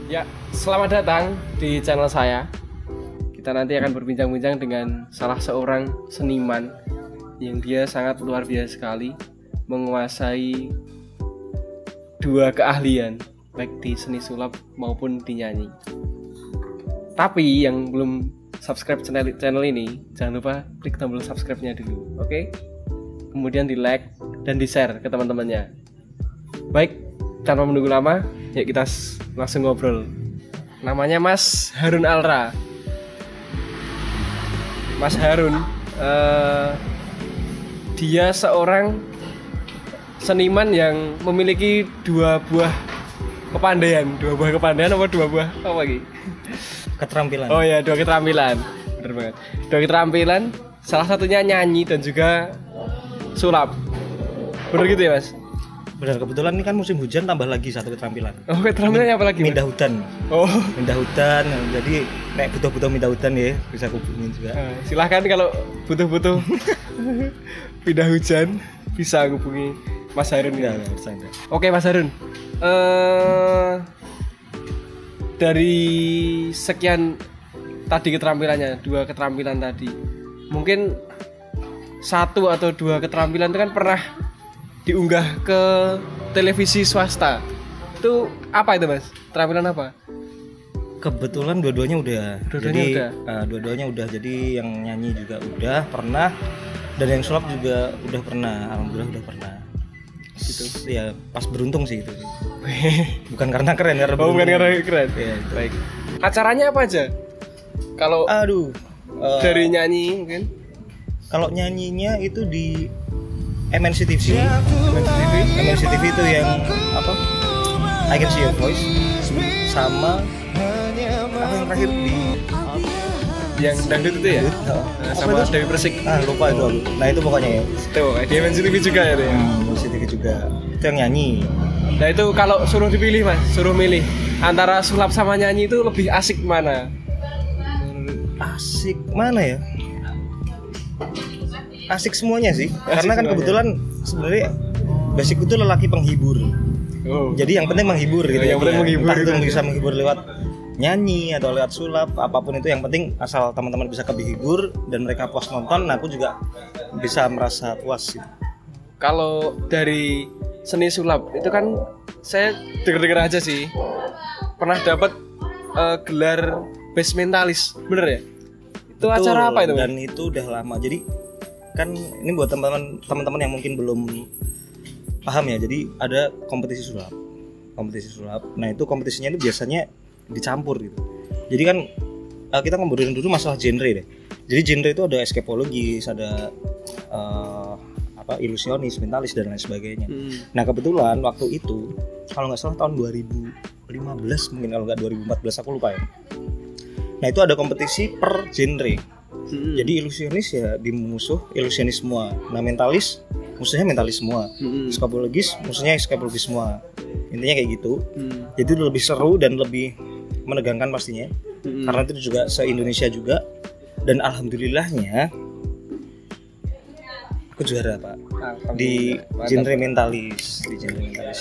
Ya, selamat datang di channel saya. Kita nanti akan berbincang-bincang dengan salah seorang seniman yang dia sangat luar biasa sekali, menguasai dua keahlian, baik di seni sulap maupun di nyanyi. Tapi yang belum subscribe channel ini, jangan lupa klik tombol subscribe-nya dulu, oke? Kemudian di like dan di share ke teman-temannya. Baik, tanpa menunggu lama, yuk kita langsung ngobrol. Namanya Mas Harun Alra. Mas Harun, dia seorang seniman yang memiliki dua buah kepandaian apa dua buah apa lagi? Keterampilan. Oh ya, dua keterampilan. Bener banget. Dua keterampilan, salah satunya nyanyi dan juga sulap. Bener gitu ya, Mas? Benar, kebetulan ini kan musim hujan, tambah lagi satu keterampilan. Oh, keterampilannya apa lagi? Mindah hutan. Oh, mindah hutan. Jadi kayak butuh-butuh mindah hutan ya, bisa hubungin juga. Silahkan kalau butuh-butuh pindah hujan bisa hubungi Mas Harun ya. Oke, Mas Harun. Dari sekian tadi keterampilannya, dua keterampilan tadi, mungkin satu atau dua keterampilan itu kan pernah diunggah ke televisi swasta. Itu apa itu, Mas? Keterampilan apa? Kebetulan dua-duanya udah. Dua-duanya udah. Jadi yang nyanyi juga udah pernah, dan yang sulap juga udah pernah. Alhamdulillah udah pernah. Gitu. Ya pas beruntung sih itu. Bukan karena keren ya. Bukan karena keren. Ya, baik. Acaranya apa aja? Kalau dari nyanyi mungkin. Kalau nyanyinya itu di MNC TV. MNC TV itu yang apa? I Can See Your Voice. Sama apa yang terakhir di yang dangdut itu ya? Sama Dewi Persik. Lupa itu. Nah itu pokoknya ya. Tuh, di MNC TV juga ya itu. MNC TV juga. Itu yang nyanyi. Nah itu kalau suruh dipilih, Mas, suruh milih antara sulap sama nyanyi itu lebih asik mana? Asik mana ya? Asik semuanya sih, karena kan kebetulan sebenarnya basic itu lelaki penghibur. Jadi yang penting menghibur gitu. Yang penting menghibur. Entah itu bisa menghibur lewat nyanyi atau lewat sulap, apapun itu yang penting asal teman-teman bisa kehibur dan mereka puas nonton, aku juga bisa merasa puas gitu. Kalau dari seni sulap itu kan saya dengar-dengar aja sih pernah dapat gelar best mentalis, bener ya? Itu acara apa itu? Dan itu udah lama. Jadi kan ini buat teman-teman yang mungkin belum paham ya. Jadi ada kompetisi sulap. Nah itu kompetisinya itu biasanya dicampur gitu. Jadi kan kita ngobrolin dulu masalah genre deh. Jadi genre itu ada escapologis, ada ilusionis, mentalis dan lain sebagainya. Nah kebetulan waktu itu kalau nggak salah tahun 2015 mungkin, kalau nggak 2014 aku lupa ya. Nah itu ada kompetisi per genre. Jadi ilusionis ya di musuh ilusionis semua. Nah mentalis musuhnya mentalis semua. Escapologis musuhnya escapologis semua. Intinya kayak gitu. Jadi lebih seru dan lebih menegangkan pastinya. Karena itu juga se-Indonesia juga. Dan alhamdulillahnya aku juara, Pak. Di genre mentalis.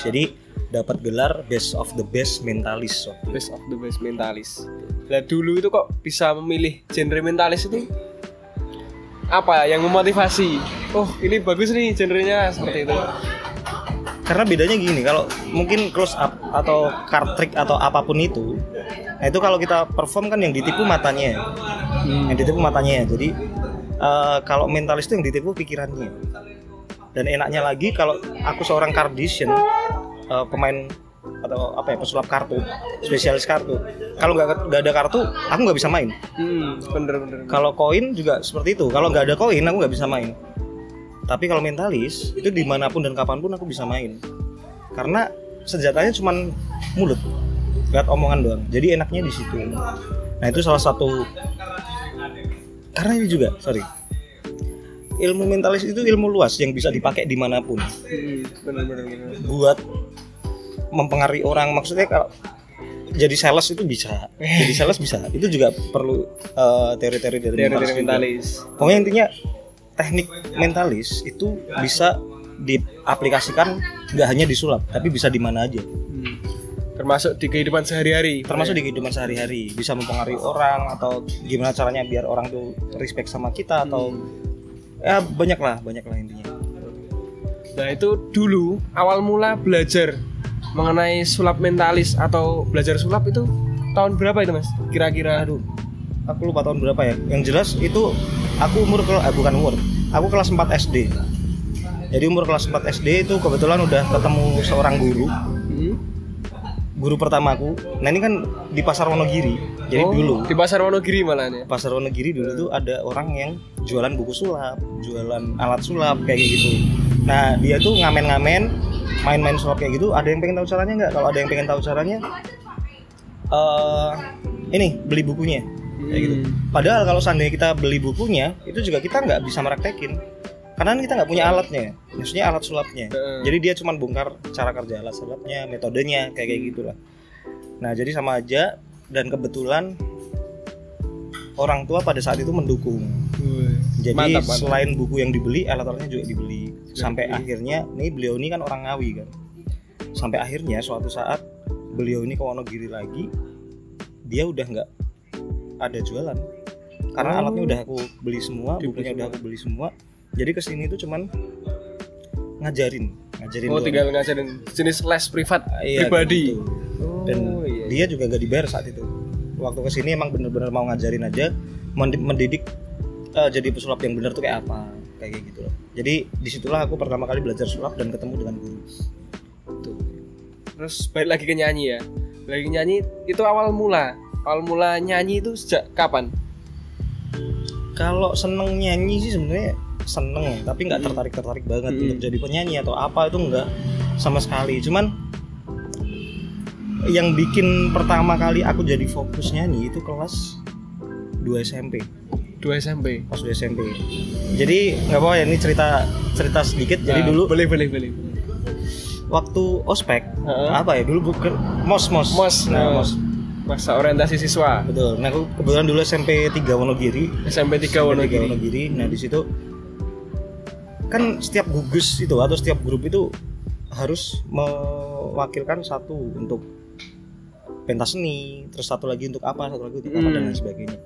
Jadi dapat gelar Best of the Best Mentalis. Best of the Best Mentalis. Nah dulu itu kok bisa memilih genre mentalis itu apa yang memotivasi? Oh ini bagus nih genrenya seperti itu. Karena bedanya gini, kalau mungkin close up atau card trick atau apapun itu, nah itu kalau kita perform kan yang ditipu matanya, Jadi kalau mentalis itu yang ditipu pikirannya. Dan enaknya lagi kalau aku seorang cardician, pemain atau pesulap kartu, spesialis kartu. Kalau nggak ada kartu, aku nggak bisa main. Bener. Kalau koin juga seperti itu. Kalau nggak ada koin, aku nggak bisa main. Tapi kalau mentalis itu dimanapun dan kapanpun aku bisa main. Karena senjatanya cuma mulut, lihat omongan doang. Jadi enaknya di situ. Nah itu salah satu. Karena ini juga, ilmu mentalis itu ilmu luas yang bisa dipakai dimanapun. Bener. Buat mempengaruhi orang, maksudnya kalau jadi sales itu bisa, itu juga perlu teori-teori dari mentalis. Pokoknya intinya teknik mentalis itu bisa diaplikasikan nggak hanya di sulap, tapi bisa di mana aja. termasuk di kehidupan sehari-hari. Termasuk di kehidupan sehari-hari, bisa mempengaruhi orang atau gimana caranya biar orang tuh respect sama kita atau ya banyak lah intinya. Nah itu dulu awal mula belajar mengenai sulap mentalis atau belajar sulap itu tahun berapa itu mas? Kira-kira? Aduh, aku lupa tahun berapa ya. Yang jelas itu aku aku kelas 4 SD. Jadi umur kelas 4 SD itu kebetulan udah ketemu seorang guru. Guru pertamaku. Nah ini kan di Pasar Wonogiri. Jadi dulu di Pasar Wonogiri malah ya. Pasar Wonogiri dulu tuh ada orang yang jualan buku sulap, jualan alat sulap kayak gitu. Nah dia tuh ngamen-ngamen, main-main sulap kayak gitu. Ada yang pengen tahu caranya nggak? Kalau ada yang pengen tahu caranya, ini beli bukunya. Kayak gitu. Padahal kalau seandainya kita beli bukunya, itu juga kita nggak bisa meraktekin. Karena kita nggak punya alatnya, maksudnya alat sulapnya. Jadi dia cuma bongkar cara kerja alat sulapnya, metodenya, kayak gitulah. Nah jadi sama aja, dan kebetulan orang tua pada saat itu mendukung. Jadi mantap. Selain buku yang dibeli, alat-alatnya juga dibeli. Sampai akhirnya, nih beliau ini kan orang Ngawi kan. Sampai akhirnya suatu saat beliau ini ke Wonogiri lagi, dia udah nggak ada jualan. Karena alatnya udah aku beli semua, bukunya udah aku beli semua. Jadi kesini tuh cuman ngajarin doang. Tinggal ngajarin jenis les privat pribadi. Gitu. Dan dia juga gak dibayar saat itu. Waktu kesini emang bener-bener mau ngajarin aja, mendidik jadi pesulap yang bener tuh kayak apa, kayak gitu loh. Jadi disitulah aku pertama kali belajar sulap dan ketemu dengan guru. Tuh. Terus balik lagi ke nyanyi ya. Balik ke nyanyi itu awal mula nyanyi itu sejak kapan? Kalau seneng nyanyi sih sebenarnya seneng, tapi nggak tertarik banget untuk jadi penyanyi atau apa, itu nggak sama sekali. Cuman yang bikin pertama kali aku jadi fokus nyanyi itu kelas 2 SMP. Pas 2 SMP. Jadi nggak apa-apa ya, ini cerita sedikit. Jadi dulu boleh. Waktu ospek apa ya dulu mos. Nah, mos. Masa orientasi siswa. Betul. Nah aku kebetulan dulu SMP 3 Wonogiri. Nah di situ kan setiap gugus itu atau setiap grup itu harus mewakilkan satu untuk pentas seni, terus satu lagi untuk apa dan lain sebagainya.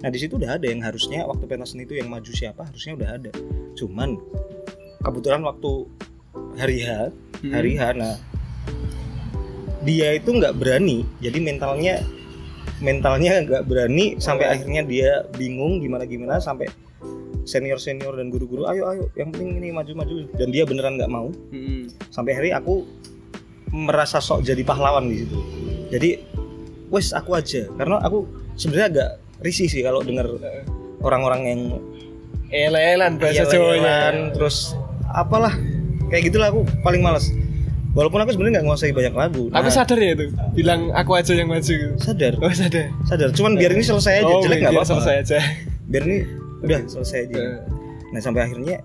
Nah di situ udah ada yang harusnya waktu pentas seni itu yang maju siapa, harusnya udah ada. Cuman kebetulan waktu hari H, nah dia itu nggak berani, jadi mentalnya nggak berani sampai akhirnya dia bingung gimana sampai senior dan guru-guru ayo yang penting ini maju, dan dia beneran nggak mau. Sampai akhirnya aku merasa sok jadi pahlawan di situ. Jadi wes aku aja, karena aku sebenarnya agak risih sih kalau dengar orang-orang yang elelan bahasa Jawanya, terus apalah kayak gitulah, aku paling malas. Walaupun aku sebenarnya nggak nguasai banyak lagu. Tapi sadar ya itu, bilang aku aja yang maju. Sadar. Oh sadar. Cuman biar ini selesai aja, jelek nggak apa-apa. Selesai aja. Biar ini udah selesai aja. Nah sampai akhirnya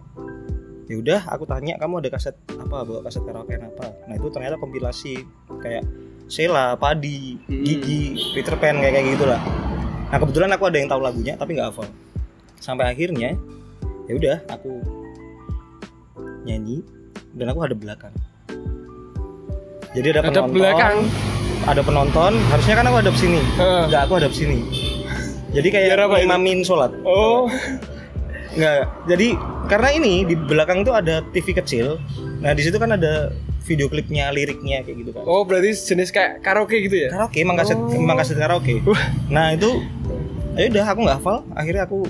ya udah aku tanya, kamu ada kaset apa, bawa kaset karaoke apa? Nah itu ternyata kompilasi kayak Sheila, Padi, Gigi, Peter Pan kayak gitulah. Nah kebetulan aku ada yang tahu lagunya tapi nggak hafal. Sampai akhirnya ya udah aku nyanyi dan aku hadap belakang. Jadi ada penonton, harusnya kan aku hadap sini. Enggak, aku hadap sini. Jadi kayak imamin sholat. Oh. Enggak. Jadi karena ini di belakang tuh ada TV kecil. Nah, di situ kan ada video klipnya, liriknya kayak gitu kan. Oh, berarti jenis kayak karaoke gitu ya? Karaoke, emang kaset karaoke. Nah, itu ya udah aku enggak hafal, akhirnya aku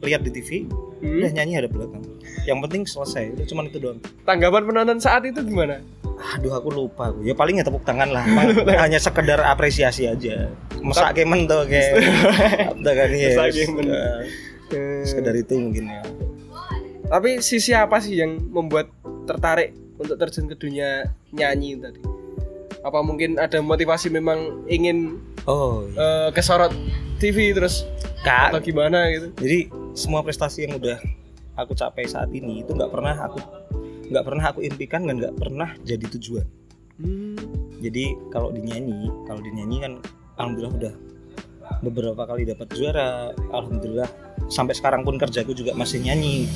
lihat di TV, udah nyanyi hadap belakang. Yang penting selesai, udah cuma itu doang. Tanggapan penonton saat itu gimana? Aduh aku lupa, ya paling ya tepuk tangan lah. Hanya sekedar apresiasi aja. Masak kemen tuh kayak kan ya. Sekedar itu mungkin ya. Tapi sisi apa sih yang membuat tertarik untuk terjun ke dunia nyanyi tadi? Apa mungkin ada motivasi memang ingin kesorot TV terus atau gimana gitu? Jadi semua prestasi yang udah aku capai saat ini itu nggak pernah aku impikan dan nggak pernah jadi tujuan. Jadi kalau dinyanyi kan alhamdulillah udah beberapa kali dapat juara, alhamdulillah sampai sekarang pun kerjaku juga masih nyanyi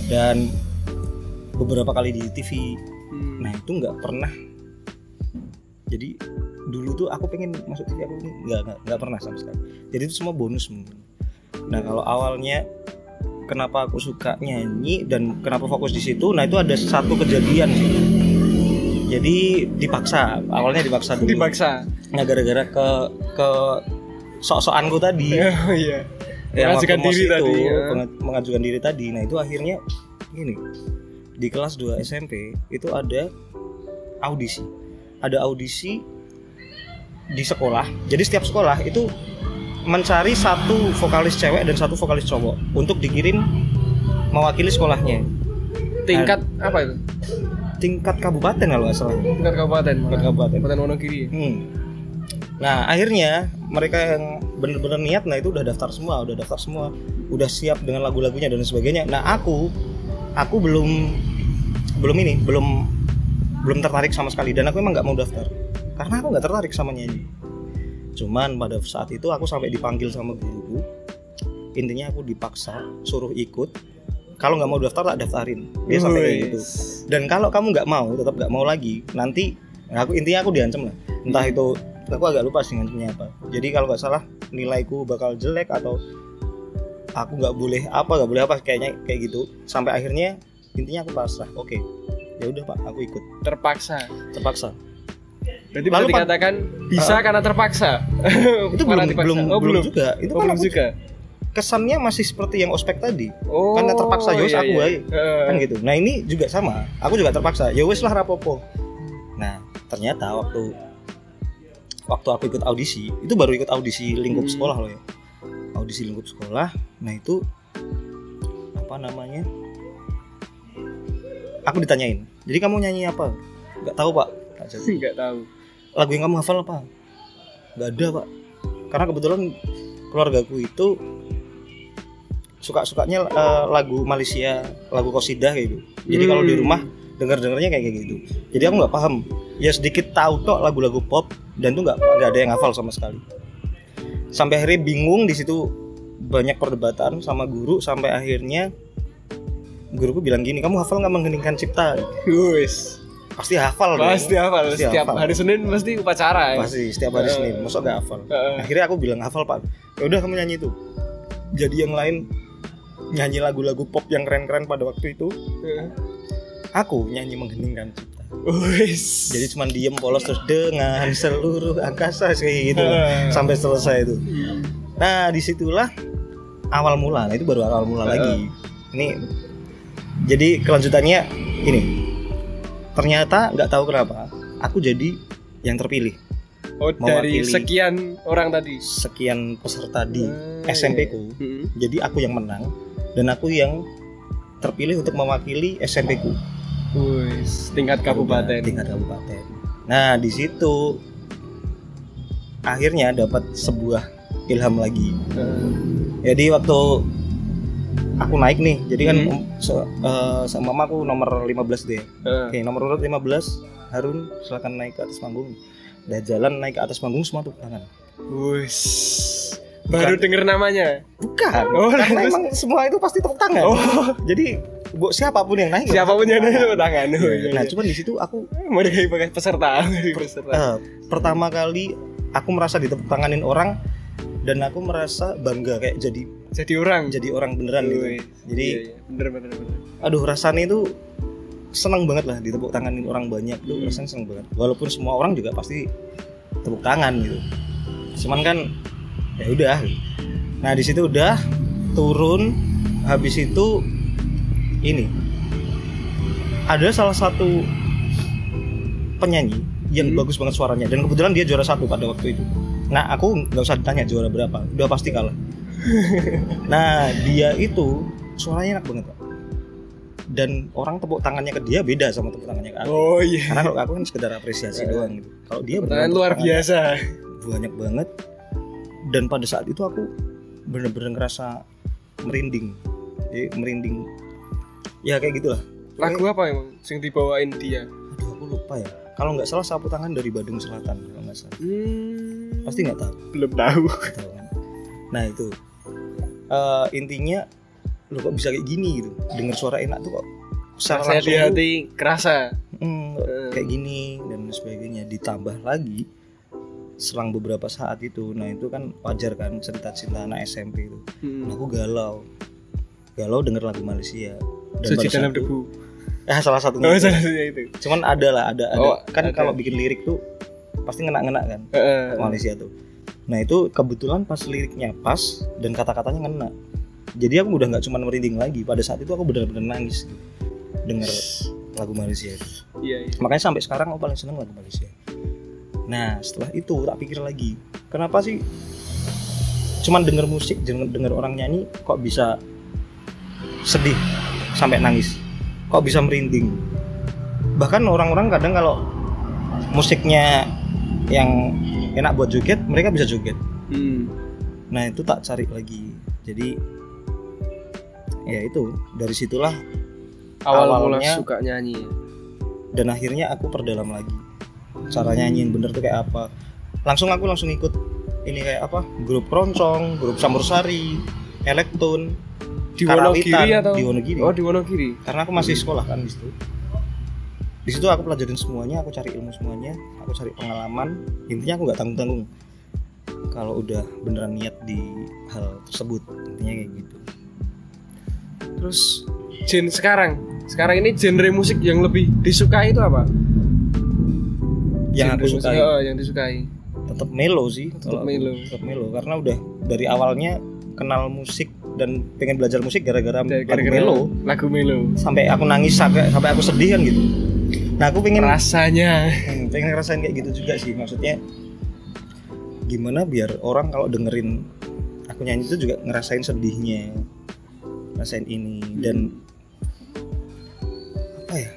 dan beberapa kali di TV. Nah itu nggak pernah Jadi dulu tuh aku pengen masuk TV, aku nggak pernah sama sekali. Jadi itu semua bonus mungkin. Nah kalau awalnya kenapa aku suka nyanyi dan kenapa fokus di situ, nah itu ada satu kejadian sih. Jadi awalnya dipaksa dulu. Nah gara-gara ke sok-sokanku tadi. Oh iya. Mengajukan diri tadi. Mengajukan diri tadi. Nah itu akhirnya gini. Di kelas 2 SMP itu ada audisi. Ada audisi di sekolah. Jadi setiap sekolah itu mencari satu vokalis cewek dan satu vokalis cowok untuk dikirim mewakili sekolahnya. Tingkat apa itu? Tingkat kabupaten kalau nggak salah. Tingkat kabupaten Wonogiri. Nah akhirnya mereka yang benar-benar niat, nah itu udah daftar semua, udah siap dengan lagu-lagunya dan sebagainya. Nah aku belum tertarik sama sekali dan aku emang nggak mau daftar karena aku nggak tertarik sama nyanyi. Cuman pada saat itu aku sampai dipanggil sama guruku, intinya aku dipaksa suruh ikut. Kalau nggak mau daftar tak daftarin, dia sampai kayak gitu. Dan kalau kamu tetap nggak mau lagi, nanti intinya aku diancam lah. Entah itu aku agak lupa sih ngancamnya apa. Jadi kalau nggak salah nilaiku bakal jelek atau aku nggak boleh apa kayaknya kayak gitu. Sampai akhirnya intinya aku pasrah. Oke, ya udah Pak, aku ikut. Terpaksa. Berarti bisa dikatakan bisa karena terpaksa. Itu belum juga. Itu belum juga. Kesannya masih seperti yang ospek tadi. Karena terpaksa ya wis aku wae. Kan gitu. Nah, ini juga sama. Aku juga terpaksa. Ya wis lah rapopo. Nah, ternyata waktu aku ikut audisi, itu baru ikut audisi lingkup sekolah loh ya. Audisi lingkup sekolah. Nah, itu apa namanya? Aku ditanyain. Jadi kamu nyanyi apa? Enggak tahu, Pak. Enggak tahu. Lagu yang kamu hafal apa? Enggak ada, Pak. Karena kebetulan keluargaku itu suka-sukanya lagu Malaysia, lagu qasidah gitu. Jadi kalau di rumah dengarnya kayak gitu. Jadi aku nggak paham. Ya sedikit tahu tok lagu-lagu pop dan tuh nggak ada yang hafal sama sekali. Sampai akhirnya bingung di situ, banyak perdebatan sama guru sampai akhirnya guruku bilang gini, kamu hafal nggak Mengheningkan Cipta? Wis. Pasti hafal. Setiap hari Senin pasti upacara ya. Pasti setiap hari Senin. Masa nggak hafal? Akhirnya aku bilang hafal Pak. Ya udah kamu nyanyi itu. Jadi yang lain nyanyi lagu-lagu pop yang keren-keren pada waktu itu. Aku nyanyi Mengheningkan Cipta. Jadi cuma diem polos terus dengan seluruh angkasa kayak gitu sampai selesai itu. Nah disitulah awal mula. Nah itu baru awal mula lagi. Ini jadi kelanjutannya ini. Ternyata nggak tahu kenapa aku jadi yang terpilih. Dari sekian orang tadi. Sekian peserta di SMP-ku. Jadi aku yang menang dan aku yang terpilih untuk mewakili SMP-ku. Tingkat kabupaten. Nah, di situ akhirnya dapat sebuah ilham lagi. Jadi waktu aku naik nih, jadi kan sama mamaku nomor 15 deh. Oke, nomor urut 15, Harun silakan naik ke atas panggung. Udah jalan naik ke atas panggung semua tepuk tangan. Baru denger namanya? Bukan. Karena emang semua itu pasti tepuk tangan. Jadi siapapun yang naik tepuk tangan. Nah, cuman di situ aku menghargai peserta. Pertama kali aku merasa ditepuk tanganin orang dan aku merasa bangga kayak jadi orang beneran gitu. Jadi bener. Aduh, rasanya itu senang banget lah ditepuk tanganin orang banyak tuh, rasanya senang banget. Walaupun semua orang juga pasti tepuk tangan gitu. Cuman kan ya udah. Nah, di situ udah turun, habis itu ini ada salah satu penyanyi yang bagus banget suaranya dan kebetulan dia juara 1 pada waktu itu. Nah, aku nggak usah ditanya juara berapa, udah pasti kalah. Nah, dia itu suaranya enak banget Pak. Dan orang tepuk tangannya ke dia beda sama tepuk tangannya ke aku. Karena kalau aku kan sekedar apresiasi doang gitu. Kalau dia luar biasa, banyak banget. Dan pada saat itu aku bener-bener ngerasa merinding. Ya kayak gitulah. Lagu apa emang yang dibawain dia? Aduh, aku lupa ya. Kalau nggak salah Sapu Tangan dari Badung Selatan, kalau nggak salah. Pasti nggak tahu. Belum tahu. Nah itu intinya lo kok bisa kayak gini gitu, dengar suara enak tuh kok. Saya di hati kerasa. Kayak gini dan sebagainya. ditambah lagi selang beberapa saat itu, nah itu kan wajar kan cerita cinta anak SMP itu. Nah, aku galau denger lagu Malaysia dan Suci baru dalam satu, debu. salah satunya itu. Salah satunya itu. Cuman ada kan ada. kalau bikin lirik tuh pasti ngena-ngena kan Malaysia tuh. Nah itu kebetulan pas liriknya pas dan kata-katanya ngena, jadi aku udah nggak cuma merinding lagi. Pada saat itu aku benar-benar nangis gitu, denger lagu Malaysia itu. Iya. Makanya sampai sekarang aku paling seneng lagu Malaysia. Nah setelah itu tak pikir lagi, kenapa sih cuman denger musik, denger orang nyanyi kok bisa sedih sampai nangis, kok bisa merinding. Bahkan orang-orang kadang kalau musiknya yang enak buat joget, mereka bisa joget. Nah itu tak cari lagi. Jadi ya itu, dari situlah awalnya suka nyanyi. Dan akhirnya aku perdalam lagi cara nyanyi yang bener tuh kayak apa. Aku langsung ikut ini kayak apa, grup Roncong, grup Sambursari, Elektron di Wonogiri atau di Wonogiri. Oh di Wonogiri, karena aku masih sekolah kan di situ aku pelajarin semuanya, aku cari ilmu semuanya, aku cari pengalaman. Intinya aku nggak tanggung-tanggung kalau udah beneran niat di hal tersebut, intinya kayak gitu. Terus sekarang ini genre musik yang lebih disukai itu apa? Yang genre aku sukai yang disukai tetap melo sih. Tetap melo karena udah dari awalnya kenal musik dan pengen belajar musik gara-gara lagu melo sampai aku nangis, sampai aku sedih kan gitu. Nah aku pengen pengen ngerasain kayak gitu juga sih. Maksudnya gimana biar orang kalau dengerin aku nyanyi itu juga ngerasain sedihnya, ngerasain ini. Dan apa ya,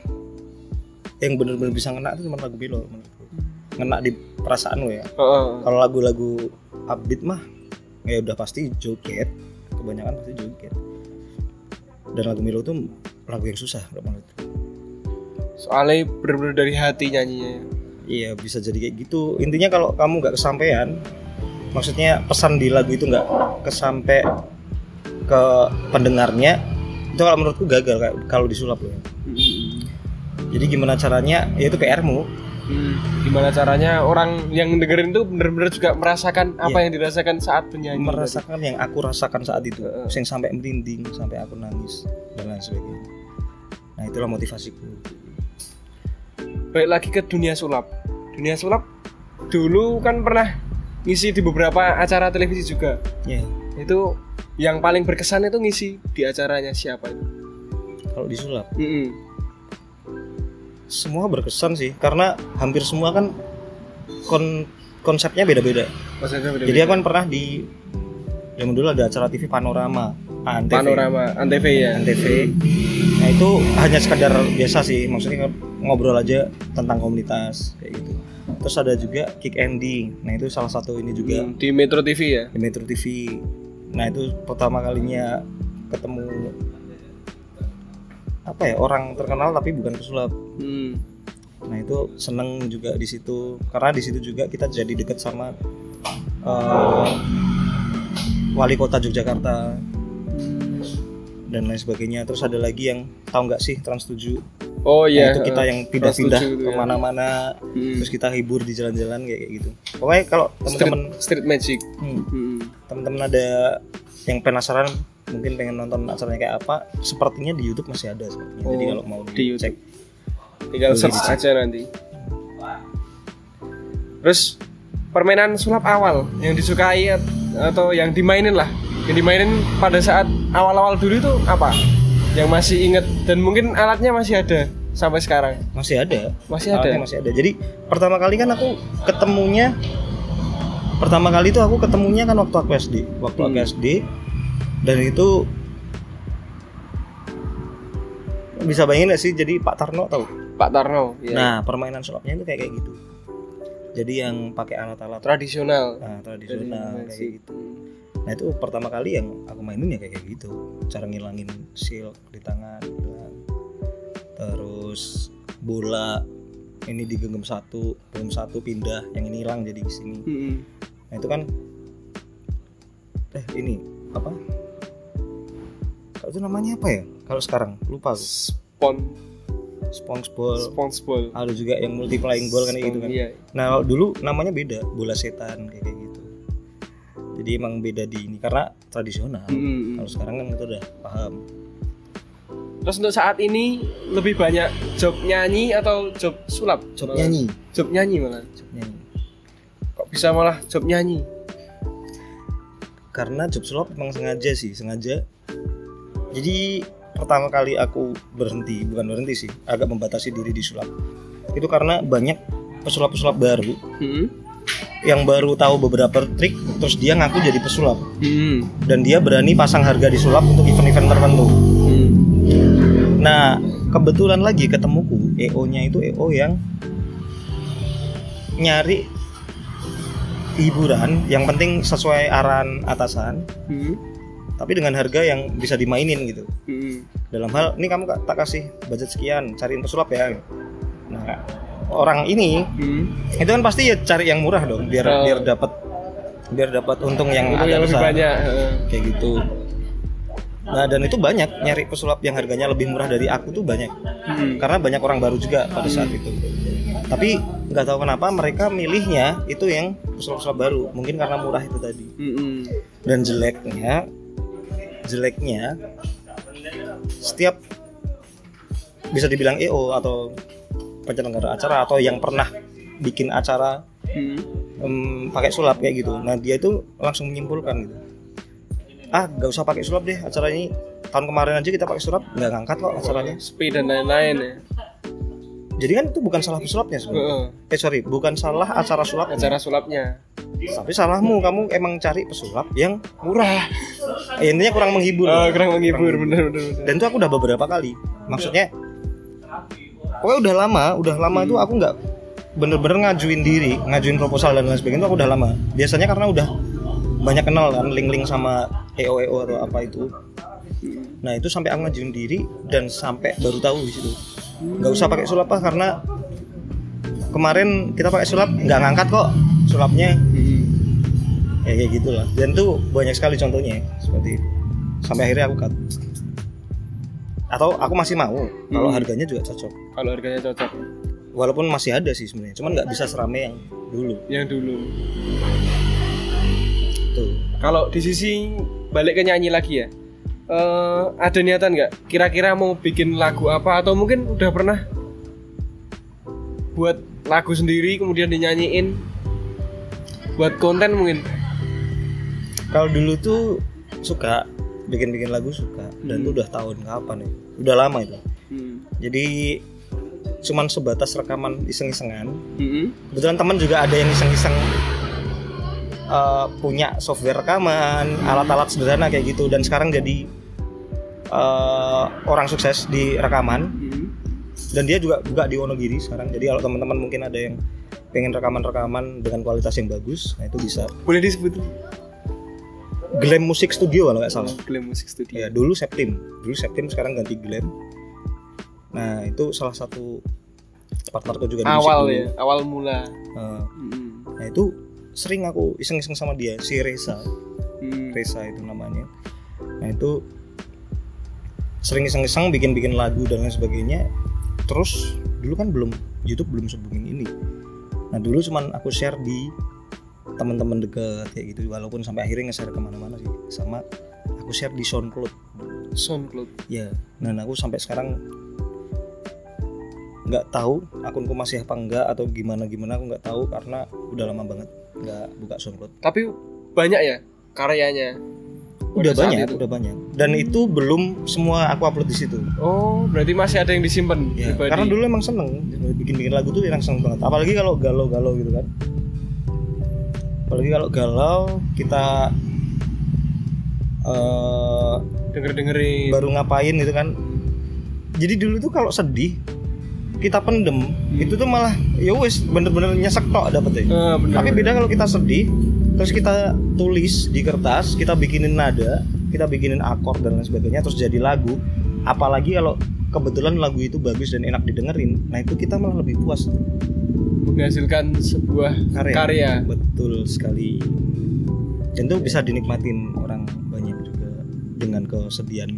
yang bener-bener bisa ngena itu cuma lagu melo, ngena di perasaan lo ya. Kalau lagu-lagu upbeat mah ya udah pasti joget, kebanyakan pasti joget. Dan lagu melo tuh lagu yang susah menurut. Soalnya bener-bener dari hati nyanyinya. Iya bisa jadi kayak gitu. Intinya kalau kamu nggak kesampean, maksudnya pesan di lagu itu nggak kesampe ke pendengarnya, itu kalau menurutku gagal kayak kalau disulap loh ya. Jadi gimana caranya, ya itu PR-mu. Gimana caranya orang yang dengerin itu benar-benar juga merasakan apa yang dirasakan saat penyanyi. Merasakan yang aku rasakan saat itu, yang sampai merinding, sampai aku nangis dan lain sebagainya. Nah itulah motivasiku. Balik lagi ke dunia sulap. Dunia sulap dulu kan pernah ngisi di beberapa acara televisi juga. Itu yang paling berkesan itu ngisi di acaranya siapa itu? Kalau disulap? Semua berkesan sih, karena hampir semua kan konsepnya beda-beda. Jadi aku kan pernah di zaman dulu ada acara TV Panorama, Antv ya. Antv. Nah itu hanya sekadar biasa sih, maksudnya ngobrol aja tentang komunitas kayak gitu. Terus ada juga Kick Ending. Nah itu salah satu ini juga di Metro TV ya. Di Metro TV. Nah itu pertama kalinya ketemu apa ya, orang terkenal tapi bukan pesulap. Nah itu seneng juga di situ, karena di situ juga kita jadi dekat sama wali kota Yogyakarta dan lain sebagainya. Terus ada lagi yang tahu nggak sih Trans 7? Oh iya. Nah, itu kita yang pindah-pindah kemana-mana, terus kita hibur di jalan-jalan kayak gitu. Pokoknya kalau teman-teman street magic, teman-teman ada yang penasaran, mungkin pengen nonton acaranya kayak apa, sepertinya di YouTube masih ada sepertinya. Jadi kalau mau dicek, tinggal search aja nanti. Terus permainan sulap awal yang disukai atau yang dimainin lah, yang dimainin pada saat awal-awal dulu itu apa? Yang masih inget dan mungkin alatnya masih ada sampai sekarang? Masih ada. Jadi pertama kali kan aku ketemunya kan waktu aku SD. Aku SD, dan itu bisa bayangin gak sih, jadi Pak Tarno tahu? Pak Tarno. Iya. Nah permainan sulapnya itu kayak gitu. Jadi yang pakai alat-alat tradisional. Kayak gitu. Nah itu pertama kali yang aku mainin ya kayak gitu, cara ngilangin silk di tangan, terus bola ini digenggam satu pindah, yang ini hilang jadi di sini. Nah itu kan ini apa? Kalau itu namanya apa ya? Kalau sekarang lupa. SpongeBob. Ada juga yang multi flying ball kan gitu kan. Iya. Nah, dulu namanya beda, bola setan kayak gitu. Jadi emang beda di ini karena tradisional. Kalau sekarang kan kita udah paham. Terus untuk saat ini lebih banyak job nyanyi atau job sulap? Job nyanyi. Job nyanyi malah. Job nyanyi. Kok bisa malah job nyanyi? Karena job sulap memang sengaja. Jadi pertama kali aku bukan berhenti sih, agak membatasi diri di sulap. Itu karena banyak pesulap-pesulap baru yang baru tahu beberapa trik, terus dia ngaku jadi pesulap. Dan dia berani pasang harga di sulap untuk event-event tertentu. Nah, kebetulan lagi ketemuku, EO-nya itu EO yang nyari hiburan, yang penting sesuai arahan atasan. Tapi dengan harga yang bisa dimainin gitu. Dalam hal ini kamu tak kasih budget sekian, cariin pesulap ya. Nah, orang ini itu kan pasti ya cari yang murah dong, biar dapat untung yang agak lebih besar. Banyak. Kayak gitu. Nah, dan itu banyak nyari pesulap yang harganya lebih murah dari aku tuh banyak. Karena banyak orang baru juga pada saat itu. Tapi nggak tahu kenapa mereka milihnya itu yang pesulap-pesulap baru, mungkin karena murah itu tadi. Dan jeleknya setiap bisa dibilang EO atau penyelenggara acara atau yang pernah bikin acara pakai sulap kayak gitu. Nah, dia itu langsung menyimpulkan gitu. Gak usah pakai sulap deh, acara ini tahun kemarin aja kita pakai sulap nggak ngangkat kok acaranya, sepi dan lain-lain ya. Jadi kan itu bukan salah pesulapnya sebenarnya. Bukan salah acara sulapnya. Tapi salahmu, kamu emang cari pesulap yang murah. Intinya kurang menghibur. Kurang menghibur, bener. Dan itu aku udah beberapa kali. Maksudnya, pokoknya udah lama itu aku nggak bener-bener ngajuin proposal dan lain sebagainya. Itu aku udah lama. Biasanya karena udah banyak kenal kan, link-link sama EO atau apa itu. Nah, itu sampai aku ngajuin diri dan sampai baru tahu di situ. Nggak usah pakai sulap karena kemarin kita pakai sulap nggak ngangkat kok sulapnya. Kayak gitulah. Dan tuh banyak sekali contohnya seperti itu. Sampai akhirnya aku cut. Atau aku masih mau kalau harganya juga cocok. Kalau harganya cocok. Walaupun masih ada sih sebenarnya, cuman nggak bisa serame yang dulu. Tuh. Kalau di sisi balik ke nyanyi lagi ya, ada niatan nggak? Kira-kira mau bikin lagu apa atau mungkin udah pernah buat lagu sendiri kemudian dinyanyiin buat konten mungkin? Kalau dulu tuh suka bikin lagu dan itu udah tahun kapan ya? Udah lama itu. Jadi cuman sebatas rekaman iseng-isengan. Kebetulan teman juga ada yang iseng-iseng punya software rekaman, alat-alat sederhana kayak gitu, dan sekarang jadi orang sukses di rekaman. Dan dia juga buka di Wonogiri sekarang. Jadi kalau teman-teman mungkin ada yang pengen rekaman dengan kualitas yang bagus, nah itu bisa. Boleh disebut? Glam Music Studio kalau nggak salah. Glam Music Studio. Ya, dulu Septim, sekarang ganti Glam. Nah, itu salah satu partnerku juga di awal ya, awal mula. Nah, itu sering aku iseng-iseng sama dia, si Reza. Reza itu namanya. Nah, itu sering iseng-iseng bikin lagu dan lain sebagainya. Terus dulu kan YouTube belum se-booming ini. Nah, dulu cuman aku share di teman-teman dekat kayak gitu, walaupun sampai akhirnya nge-share kemana-mana sih. Sama aku share di SoundCloud. Ya, nah aku sampai sekarang nggak tahu akunku masih apa enggak atau gimana aku nggak tahu karena udah lama banget nggak buka SoundCloud. Tapi banyak ya karyanya. Udah banyak. Dan itu belum semua aku upload di situ. Oh, berarti masih ada yang disimpan. Ya, karena dulu emang seneng bikin lagu tuh, yang seneng banget. Apalagi kalau galau gitu kan. Apalagi kalau galau kita dengerin baru ngapain gitu kan. Jadi dulu tuh kalau sedih kita pendem, itu tuh malah ya wes bener-bener nyesek tok dapetnya. Tapi beda kalau kita sedih terus kita tulis di kertas, kita bikinin nada, kita bikinin akord dan lain sebagainya, terus jadi lagu. Apalagi kalau kebetulan lagu itu bagus dan enak didengerin, nah itu kita malah lebih puas menghasilkan sebuah karya. Betul sekali. Dan itu bisa dinikmatin orang banyak juga dengan kesedihan